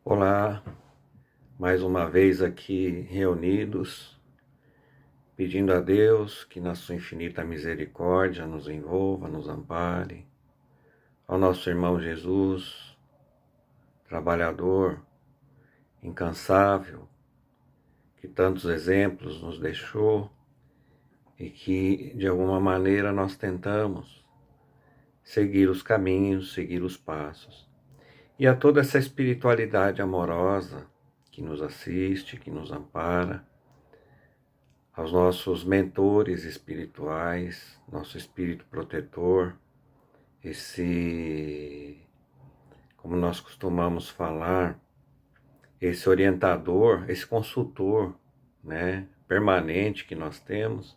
Olá, mais uma vez aqui reunidos, pedindo a Deus que na sua infinita misericórdia nos envolva, nos ampare, ao nosso irmão Jesus, trabalhador, incansável, que tantos exemplos nos deixou e que de alguma maneira nós tentamos seguir os caminhos, seguir os passos. E a toda essa espiritualidade amorosa que nos assiste, que nos ampara, aos nossos mentores espirituais, nosso espírito protetor, como nós costumamos falar, esse orientador, esse consultor, né, permanente que nós temos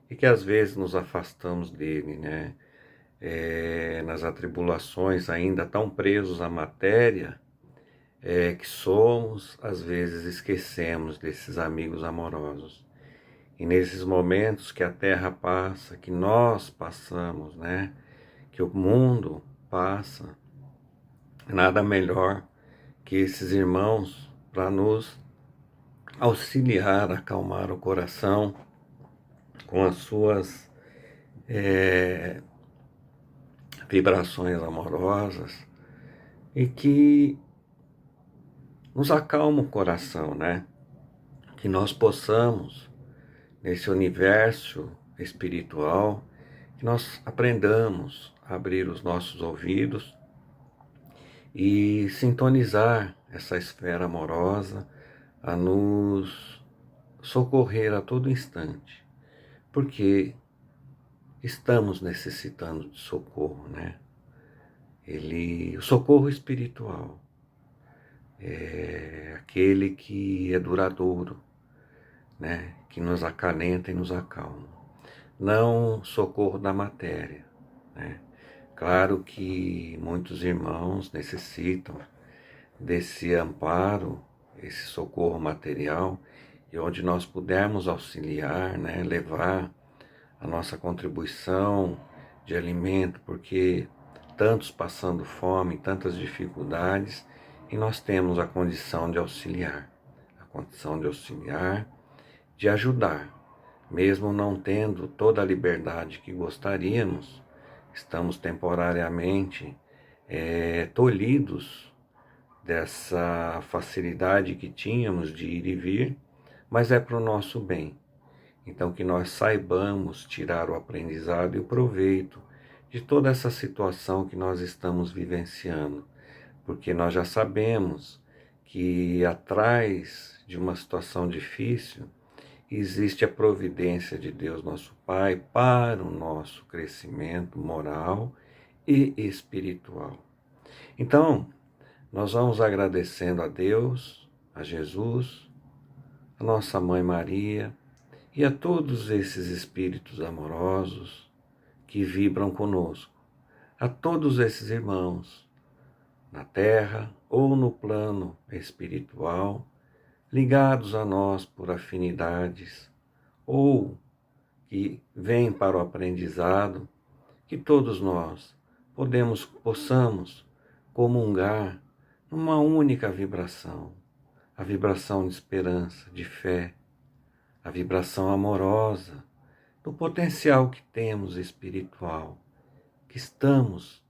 e que às vezes nos afastamos dele, né, nas atribulações ainda tão presos à matéria, que somos, às vezes esquecemos desses amigos amorosos. E nesses momentos que a Terra passa, que nós passamos, né? Que o mundo passa, nada melhor que esses irmãos para nos auxiliar, acalmar o coração com as suas vibrações amorosas e que nos acalma o coração, né? Que nós possamos, nesse universo espiritual, que nós aprendamos a abrir os nossos ouvidos e sintonizar essa esfera amorosa a nos socorrer a todo instante, porque estamos necessitando de socorro, né? O socorro espiritual é aquele que é duradouro, né? Que nos acalenta e nos acalma. Não socorro da matéria, né? Claro que muitos irmãos necessitam desse amparo, esse socorro material, e onde nós pudermos auxiliar, né, levar a nossa contribuição de alimento, porque tantos passando fome, tantas dificuldades, e nós temos a condição de auxiliar, de ajudar, mesmo não tendo toda a liberdade que gostaríamos. Estamos temporariamente tolhidos dessa facilidade que tínhamos de ir e vir, mas é para o nosso bem. Então que nós saibamos tirar o aprendizado e o proveito de toda essa situação que nós estamos vivenciando, porque nós já sabemos que atrás de uma situação difícil existe a providência de Deus, nosso Pai, para o nosso crescimento moral e espiritual. Então, nós vamos agradecendo a Deus, a Jesus, a nossa Mãe Maria e a todos esses espíritos amorosos que vibram conosco, a todos esses irmãos, na terra ou no plano espiritual, ligados a nós por afinidades ou que vêm para o aprendizado, que todos nós possamos comungar numa única vibração, a vibração de esperança, de fé, a vibração amorosa, do potencial que temos espiritual, que estamos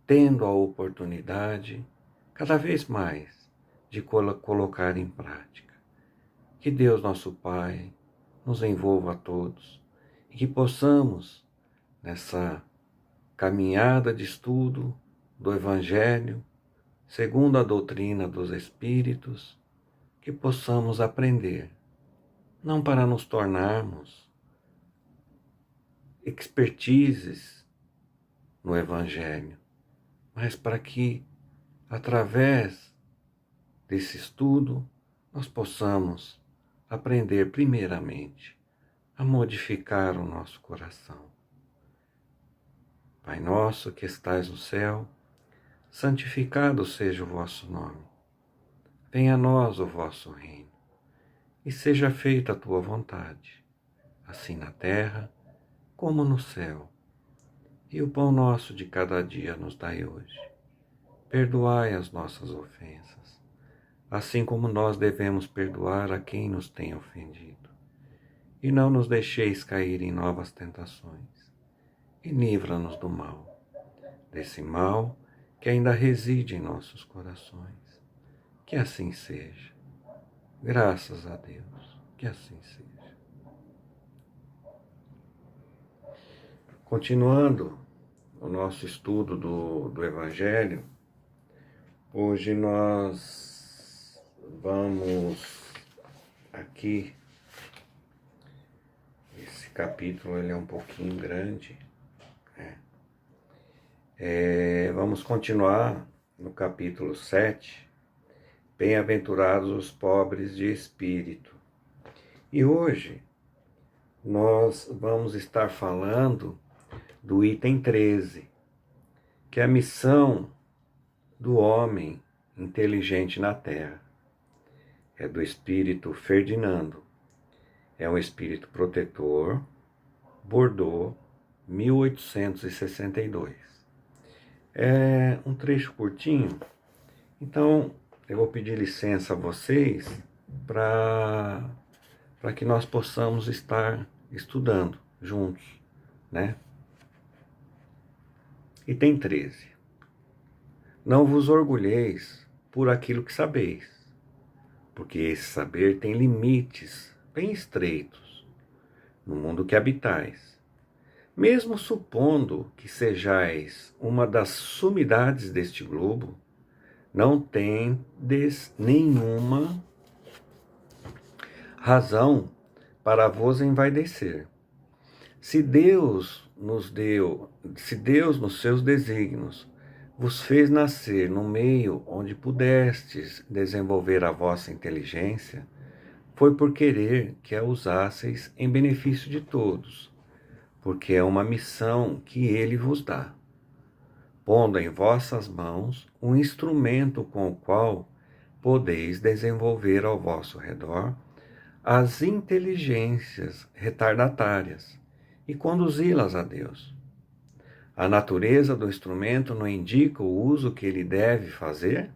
tendo a oportunidade, cada vez mais, de colocar em prática. Que Deus, nosso Pai, nos envolva a todos e que possamos, nessa caminhada de estudo do Evangelho, segundo a doutrina dos Espíritos, que possamos aprender, não para nos tornarmos expertises no Evangelho, mas para que, através desse estudo, nós possamos aprender primeiramente a modificar o nosso coração. Pai nosso que estais no céu, santificado seja o vosso nome. Venha a nós o vosso reino, e seja feita a tua vontade, assim na terra como no céu. E o pão nosso de cada dia nos dai hoje. perdoai as nossas ofensas, assim como nós devemos perdoar a quem nos tem ofendido. E não nos deixeis cair em novas tentações, e livra-nos do mal, desse mal que ainda reside em nossos corações. Que assim seja. Graças a Deus, que assim seja. Continuando o nosso estudo do Evangelho, hoje nós vamos aqui, esse capítulo ele é um pouquinho grande, né? Vamos continuar no capítulo 7, Bem-aventurados os pobres de espírito. E hoje nós vamos estar falando do item 13, que é a missão do homem inteligente na Terra. É do espírito Ferdinando. É um espírito protetor, Bordeaux, 1862. É um trecho curtinho, então eu vou pedir licença a vocês para que nós possamos estar estudando juntos, né? Item 13. Não vos orgulheis por aquilo que sabeis, porque esse saber tem limites bem estreitos no mundo que habitais. Mesmo supondo que sejais uma das sumidades deste globo, não tendes nenhuma razão para vos envaidecer. Se Deus nos seus desígnios vos fez nascer no meio onde pudestes desenvolver a vossa inteligência, foi por querer que a usasseis em benefício de todos, porque é uma missão que Ele vos dá, pondo em vossas mãos um instrumento com o qual podeis desenvolver ao vosso redor as inteligências retardatárias e conduzi-las a Deus. A natureza do instrumento não indica o uso que ele deve fazer?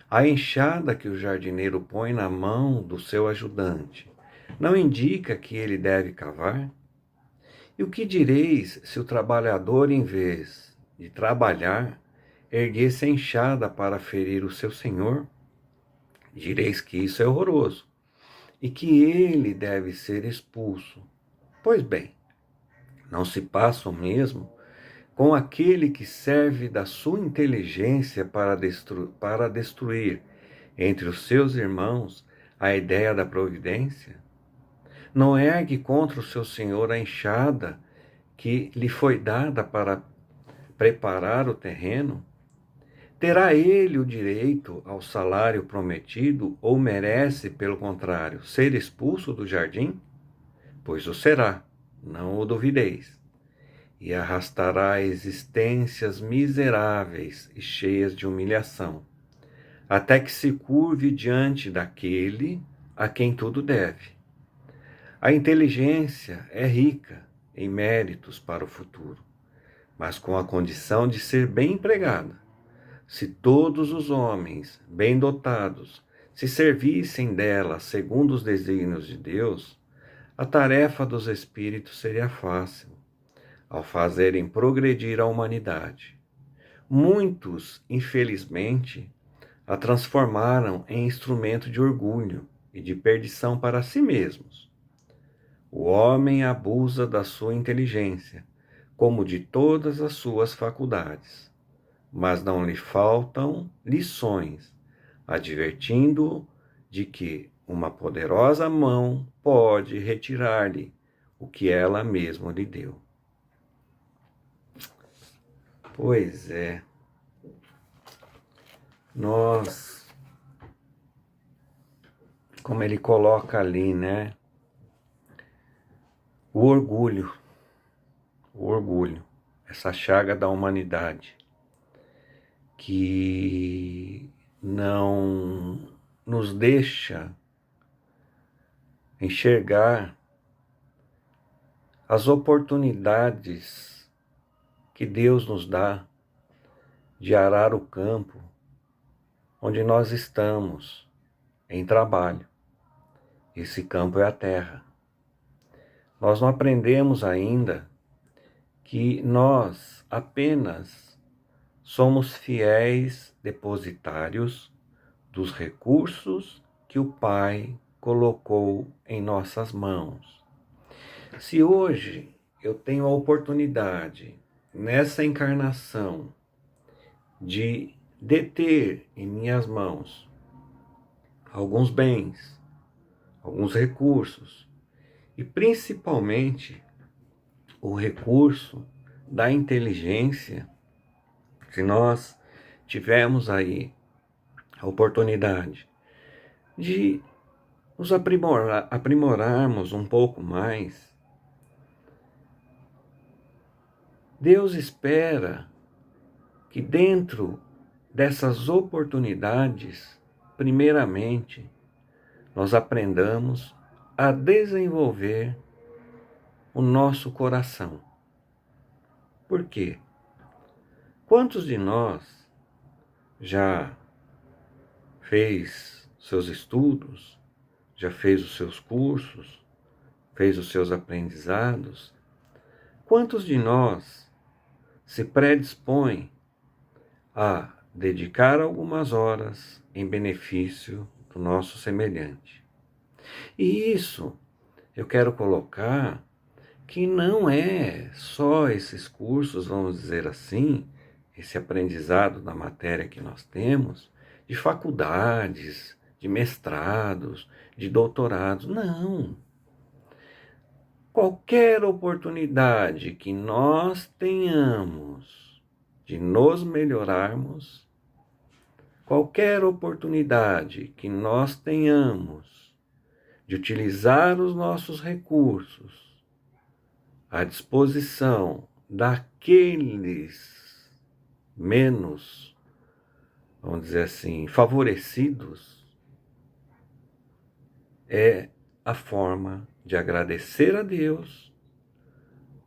A enxada que o jardineiro põe na mão do seu ajudante não indica que ele deve cavar? E o que direis se o trabalhador, em vez de trabalhar, erguesse a enxada para ferir o seu senhor? Direis que isso é horroroso e que ele deve ser expulso. Pois bem, não se passa o mesmo com aquele que serve da sua inteligência para destruir entre os seus irmãos a ideia da providência? Não ergue contra o seu senhor a enxada que lhe foi dada para preparar o terreno? Terá ele o direito ao salário prometido ou merece, pelo contrário, ser expulso do jardim? Pois o será, não o duvideis, e arrastará existências miseráveis e cheias de humilhação, até que se curve diante daquele a quem tudo deve. A inteligência é rica em méritos para o futuro, mas com a condição de ser bem empregada. Se todos os homens bem dotados se servissem dela segundo os desígnios de Deus, a tarefa dos espíritos seria fácil, ao fazerem progredir a humanidade. Muitos, infelizmente, a transformaram em instrumento de orgulho e de perdição para si mesmos. O homem abusa da sua inteligência, como de todas as suas faculdades, mas não lhe faltam lições, advertindo-o de que uma poderosa mão pode retirar-lhe o que ela mesma lhe deu. Pois é, nós, como ele coloca ali, né? O orgulho, essa chaga da humanidade, que não nos deixa enxergar as oportunidades que Deus nos dá de arar o campo onde nós estamos em trabalho. Esse campo é a terra. Nós não aprendemos ainda que nós apenas somos fiéis depositários dos recursos que o Pai colocou em nossas mãos. Se hoje eu tenho a oportunidade, nessa encarnação, de deter em minhas mãos alguns bens, alguns recursos, e principalmente o recurso da inteligência, se nós tivermos aí a oportunidade de nos aprimorarmos um pouco mais, Deus espera que dentro dessas oportunidades, primeiramente, nós aprendamos a desenvolver o nosso coração. Por quê? Quantos de nós já fez seus estudos, já fez os seus cursos, fez os seus aprendizados? Quantos de nós se predispõe a dedicar algumas horas em benefício do nosso semelhante? E isso eu quero colocar que não é só esses cursos, vamos dizer assim, esse aprendizado da matéria que nós temos, de faculdades, de mestrados, de doutorados. Não. Qualquer oportunidade que nós tenhamos de nos melhorarmos, qualquer oportunidade que nós tenhamos de utilizar os nossos recursos à disposição daqueles menos, vamos dizer assim, favorecidos, é a forma de agradecer a Deus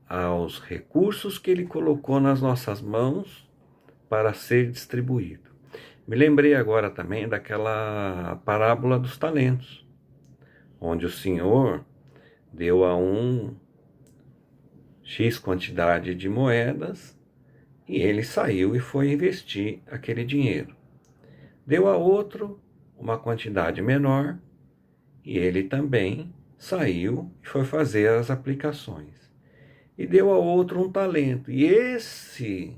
aos recursos que Ele colocou nas nossas mãos para ser distribuído. Me lembrei agora também daquela parábola dos talentos, onde o Senhor deu a um X quantidade de moedas e ele saiu e foi investir aquele dinheiro. Deu a outro uma quantidade menor e ele também saiu e foi fazer as aplicações. E deu a outro um talento. E esse,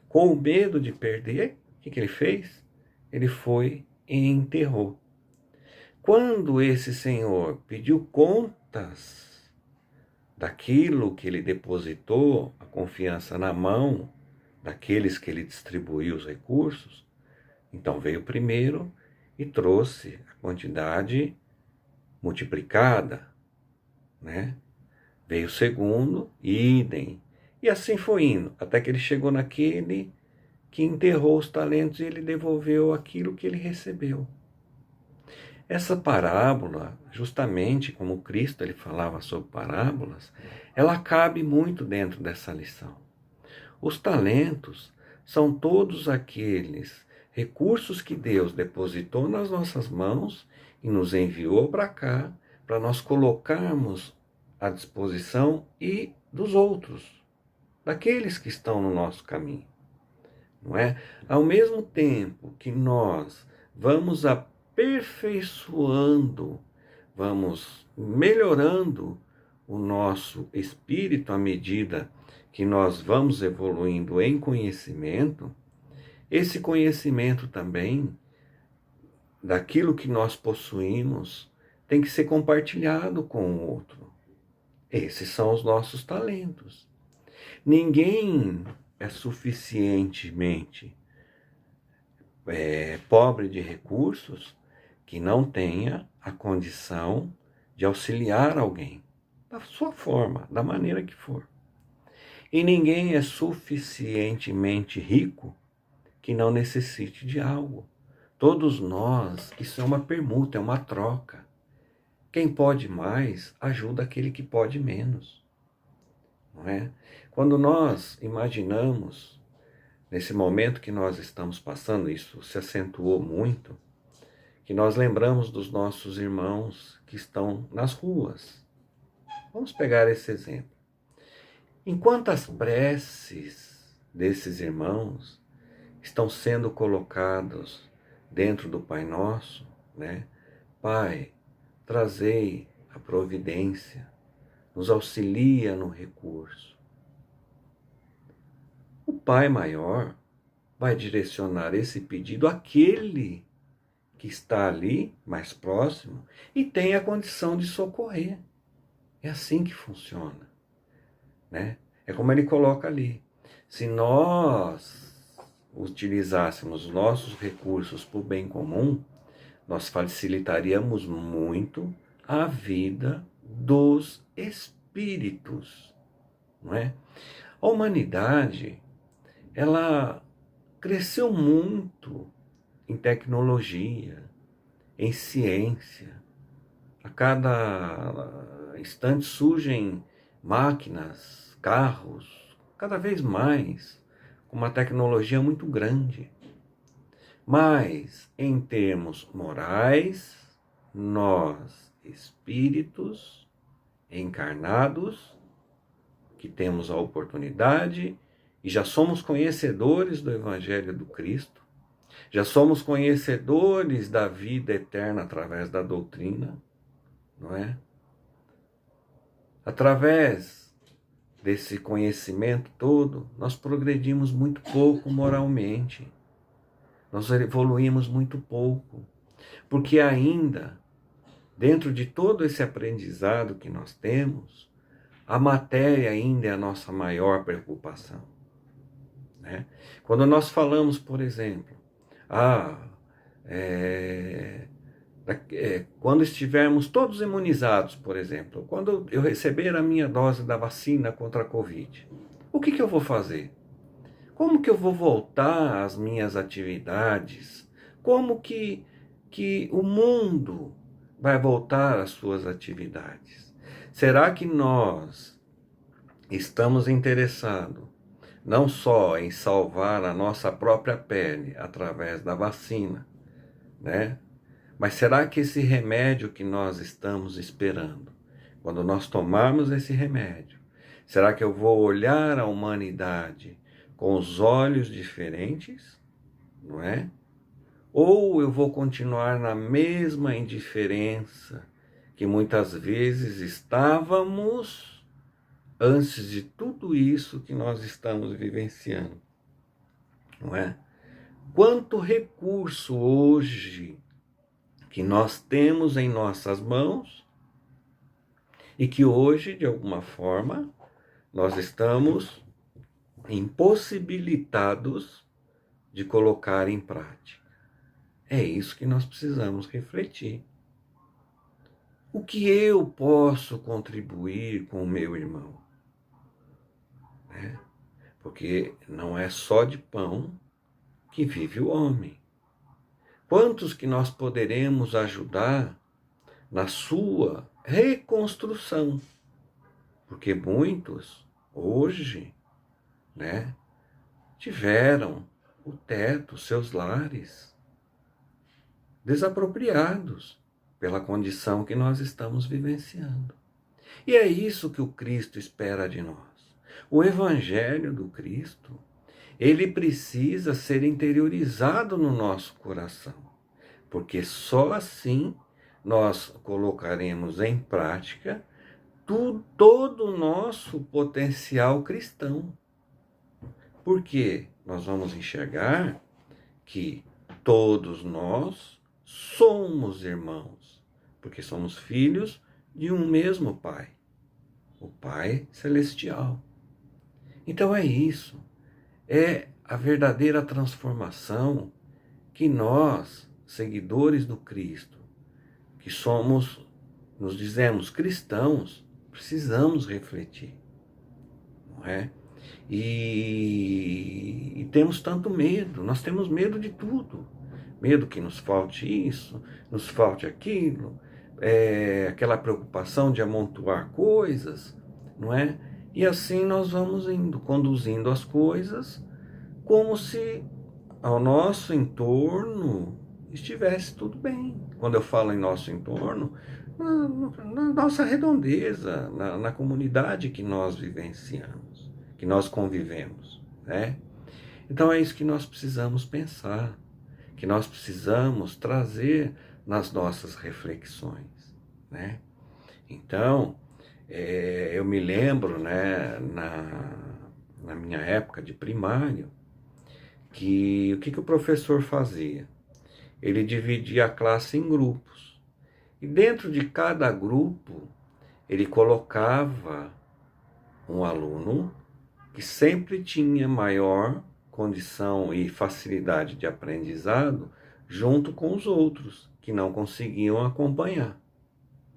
com o medo de perder, o que ele fez? Ele foi e enterrou. Quando esse senhor pediu contas daquilo que ele depositou, a confiança na mão daqueles que ele distribuiu os recursos, então veio o primeiro e trouxe a quantidade multiplicada, né? Veio o segundo, idem. E assim foi indo, até que ele chegou naquele que enterrou os talentos e ele devolveu aquilo que ele recebeu. Essa parábola, justamente como Cristo ele falava sobre parábolas, ela cabe muito dentro dessa lição. Os talentos são todos aqueles recursos que Deus depositou nas nossas mãos e nos enviou para cá, para nós colocarmos à disposição e dos outros, daqueles que estão no nosso caminho, não é? Ao mesmo tempo que nós vamos aperfeiçoando, vamos melhorando o nosso espírito à medida que nós vamos evoluindo em conhecimento, esse conhecimento também, daquilo que nós possuímos, tem que ser compartilhado com o outro. Esses são os nossos talentos. Ninguém é suficientemente pobre de recursos que não tenha a condição de auxiliar alguém, da sua forma, da maneira que for. E ninguém é suficientemente rico que não necessite de algo. Todos nós, isso é uma permuta, é uma troca. Quem pode mais, ajuda aquele que pode menos. Não é? Quando nós imaginamos nesse momento que nós estamos passando, isso se acentuou muito, que nós lembramos dos nossos irmãos que estão nas ruas. Vamos pegar esse exemplo. Enquanto as preces desses irmãos estão sendo colocadas dentro do Pai Nosso, né? Pai, trazei a providência, nos auxilia no recurso. O Pai Maior vai direcionar esse pedido àquele que está ali, mais próximo, e tem a condição de socorrer. É assim que funciona, né? É como ele coloca ali. Se nós utilizássemos nossos recursos para o bem comum, nós facilitaríamos muito a vida dos espíritos, não é? A humanidade, ela cresceu muito em tecnologia, em ciência. A cada instante surgem máquinas, carros, cada vez mais, com uma tecnologia muito grande. Mas, em termos morais, nós, espíritos encarnados, que temos a oportunidade e já somos conhecedores do Evangelho do Cristo, já somos conhecedores da vida eterna através da doutrina, não é? Através desse conhecimento todo, nós progredimos muito pouco moralmente. Nós evoluímos muito pouco. Porque ainda, dentro de todo esse aprendizado que nós temos, a matéria ainda é a nossa maior preocupação, né? Quando nós falamos, por exemplo, quando estivermos todos imunizados, por exemplo, quando eu receber a minha dose da vacina contra a Covid, o que eu vou fazer? Como que eu vou voltar às minhas atividades? Como que o mundo vai voltar às suas atividades? Será que nós estamos interessados não só em salvar a nossa própria pele através da vacina, né? Mas será que esse remédio que nós estamos esperando, quando nós tomarmos esse remédio, será que eu vou olhar a humanidade com os olhos diferentes, não é? Ou eu vou continuar na mesma indiferença que muitas vezes estávamos antes de tudo isso que nós estamos vivenciando, não é? Quanto recurso hoje que nós temos em nossas mãos e que hoje, de alguma forma, nós estamos impossibilitados de colocar em prática. É isso que nós precisamos refletir. O que eu posso contribuir com o meu irmão? Né? Porque não é só de pão que vive o homem. Quantos que nós poderemos ajudar na sua reconstrução? Porque muitos, hoje, né, tiveram o teto, seus lares, desapropriados pela condição que nós estamos vivenciando. E é isso que o Cristo espera de nós. O Evangelho do Cristo, ele precisa ser interiorizado no nosso coração, porque só assim nós colocaremos em prática todo o nosso potencial cristão. Porque nós vamos enxergar que todos nós somos irmãos, porque somos filhos de um mesmo Pai, o Pai Celestial. Então é isso, é a verdadeira transformação que nós, seguidores do Cristo, que somos, nos dizemos cristãos, precisamos refletir, não é? E temos tanto medo, nós temos medo de tudo. Medo que nos falte isso, nos falte aquilo, aquela preocupação de amontoar coisas, não é? E assim nós vamos indo, conduzindo as coisas como se ao nosso entorno estivesse tudo bem. Quando eu falo em nosso entorno, na nossa redondeza, na comunidade que nós vivenciamos, que nós convivemos, né? Então é isso que nós precisamos pensar, que nós precisamos trazer nas nossas reflexões, né? Então, eu me lembro, né, na minha época de primário, que o que o professor fazia? Ele dividia a classe em grupos. E dentro de cada grupo, ele colocava um aluno que sempre tinha maior condição e facilidade de aprendizado junto com os outros que não conseguiam acompanhar,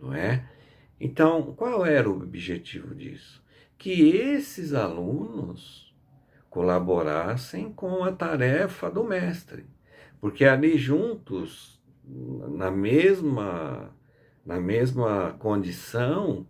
não é? Então, qual era o objetivo disso? Que esses alunos colaborassem com a tarefa do mestre, porque ali juntos, na mesma condição,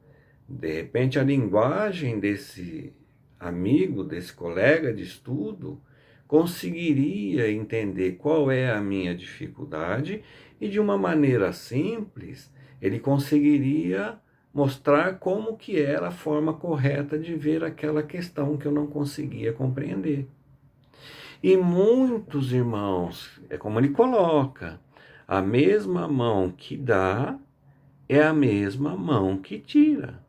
de repente a linguagem desse amigo, desse colega de estudo, conseguiria entender qual é a minha dificuldade e de uma maneira simples, ele conseguiria mostrar como que era a forma correta de ver aquela questão que eu não conseguia compreender. E muitos irmãos, é como ele coloca, a mesma mão que dá é a mesma mão que tira,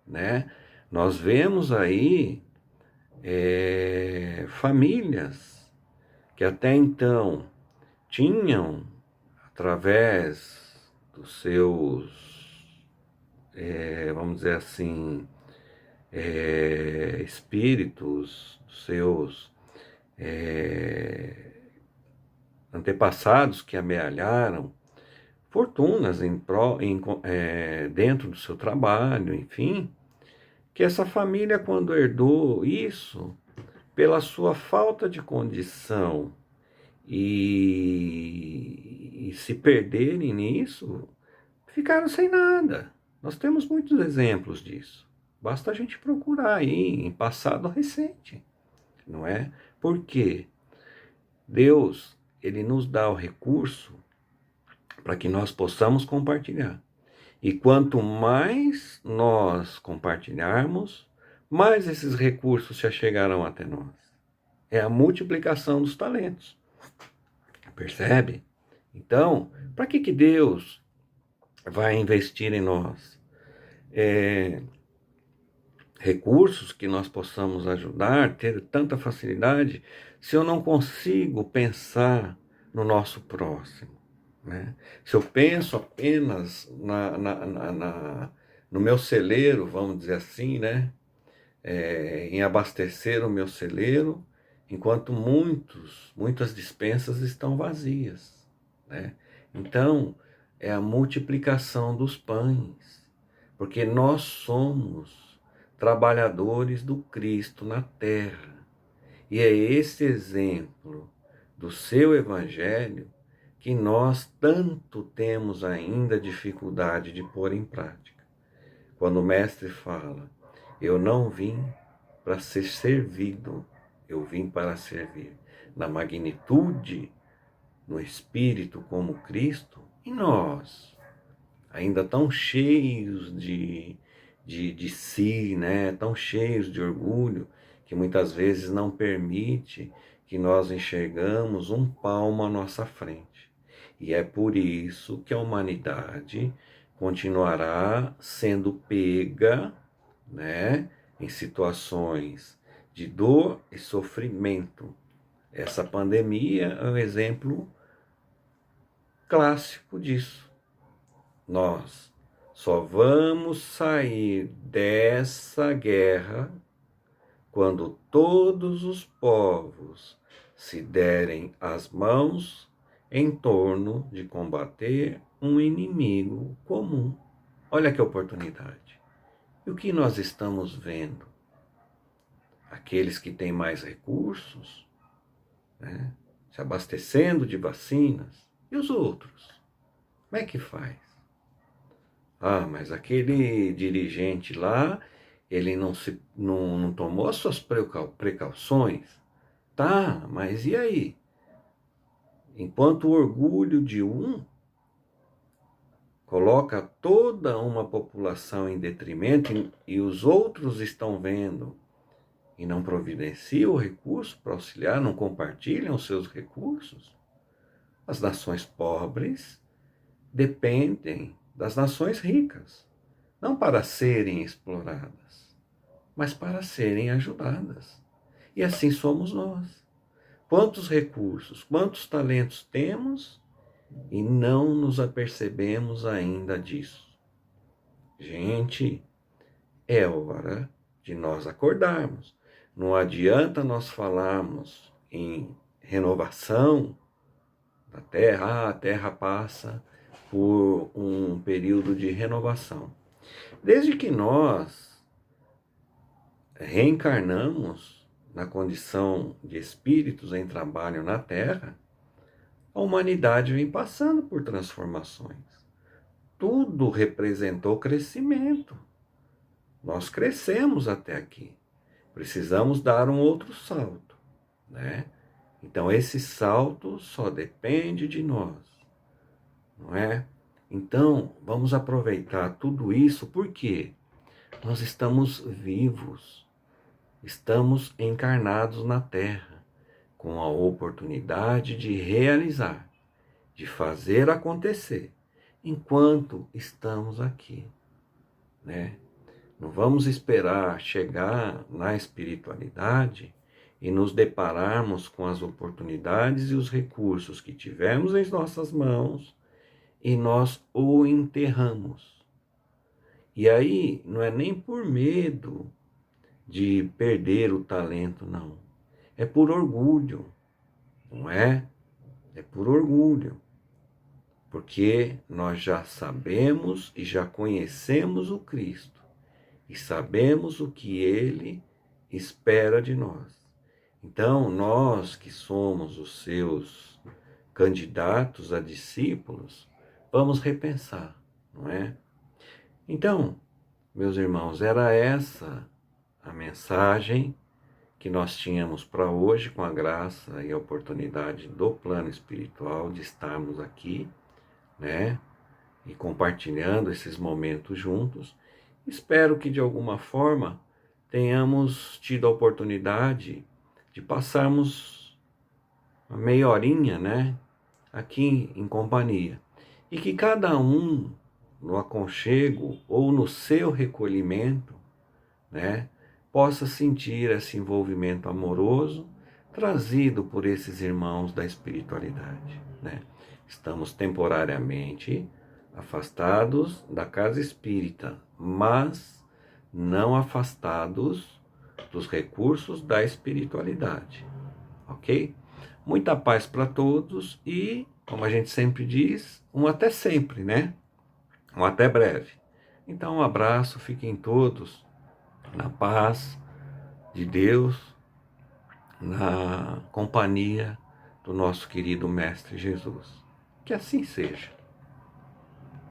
né? Nós vemos aí famílias que até então tinham, através dos seus, vamos dizer assim, espíritos, dos seus antepassados que amealharam fortunas dentro do seu trabalho, enfim, que essa família, quando herdou isso, pela sua falta de condição e se perderem nisso, ficaram sem nada. Nós temos muitos exemplos disso. Basta a gente procurar aí em passado recente, não é? Porque Deus, ele nos dá o recurso para que nós possamos compartilhar. E quanto mais nós compartilharmos, mais esses recursos se achegarão até nós. É a multiplicação dos talentos. Percebe? Então, para que Deus vai investir em nós? Recursos que nós possamos ajudar, ter tanta facilidade, se eu não consigo pensar no nosso próximo, né? Se eu penso apenas no meu celeiro, vamos dizer assim, né? Em abastecer o meu celeiro, enquanto muitas despensas estão vazias, né? Então, é a multiplicação dos pães, porque nós somos trabalhadores do Cristo na terra. E é esse exemplo do seu evangelho que nós tanto temos ainda dificuldade de pôr em prática. Quando o mestre fala, eu não vim para ser servido, eu vim para servir. Na magnitude, no Espírito como Cristo, e nós, ainda tão cheios de si, né? Tão cheios de orgulho, que muitas vezes não permite que nós enxergamos um palmo à nossa frente. E é por isso que a humanidade continuará sendo pega, né, em situações de dor e sofrimento. Essa pandemia é um exemplo clássico disso. Nós só vamos sair dessa guerra quando todos os povos se derem as mãos em torno de combater um inimigo comum. Olha que oportunidade. E o que nós estamos vendo? Aqueles que têm mais recursos, né, se abastecendo de vacinas, e os outros? Como é que faz? Ah, mas aquele dirigente lá, ele não tomou as suas precauções. Tá, mas e aí? Enquanto o orgulho de um coloca toda uma população em detrimento e os outros estão vendo e não providenciam o recurso para auxiliar, não compartilham os seus recursos, as nações pobres dependem das nações ricas, não para serem exploradas, mas para serem ajudadas. E assim somos nós. Quantos recursos, quantos talentos temos e não nos apercebemos ainda disso? Gente, é hora de nós acordarmos. Não adianta nós falarmos em renovação da Terra. A Terra passa por um período de renovação. Desde que nós reencarnamos na condição de espíritos em trabalho na Terra, a humanidade vem passando por transformações. Tudo representou crescimento. Nós crescemos até aqui. Precisamos dar um outro salto, né? Então esse salto só depende de nós, não é? Então vamos aproveitar tudo isso porque nós estamos vivos, estamos encarnados na Terra, com a oportunidade de realizar, de fazer acontecer, enquanto estamos aqui, né? Não vamos esperar chegar na espiritualidade e nos depararmos com as oportunidades e os recursos que tivemos em nossas mãos e nós o enterramos. E aí não é nem por medo de perder o talento, não. É por orgulho, não é? É por orgulho. Porque nós já sabemos e já conhecemos o Cristo. E sabemos o que Ele espera de nós. Então, nós que somos os seus candidatos a discípulos, vamos repensar, não é? Então, meus irmãos, era essa a mensagem que nós tínhamos para hoje, com a graça e a oportunidade do plano espiritual de estarmos aqui, né? E compartilhando esses momentos juntos. Espero que de alguma forma tenhamos tido a oportunidade de passarmos uma meia horinha, né, aqui em companhia. E que cada um, no aconchego ou no seu recolhimento, né, possa sentir esse envolvimento amoroso trazido por esses irmãos da espiritualidade, né? Estamos temporariamente afastados da casa espírita, mas não afastados dos recursos da espiritualidade, ok? Muita paz para todos e, como a gente sempre diz, um até sempre, né? Um até breve. Então, um abraço, fiquem todos na paz de Deus, na companhia do nosso querido Mestre Jesus. Que assim seja.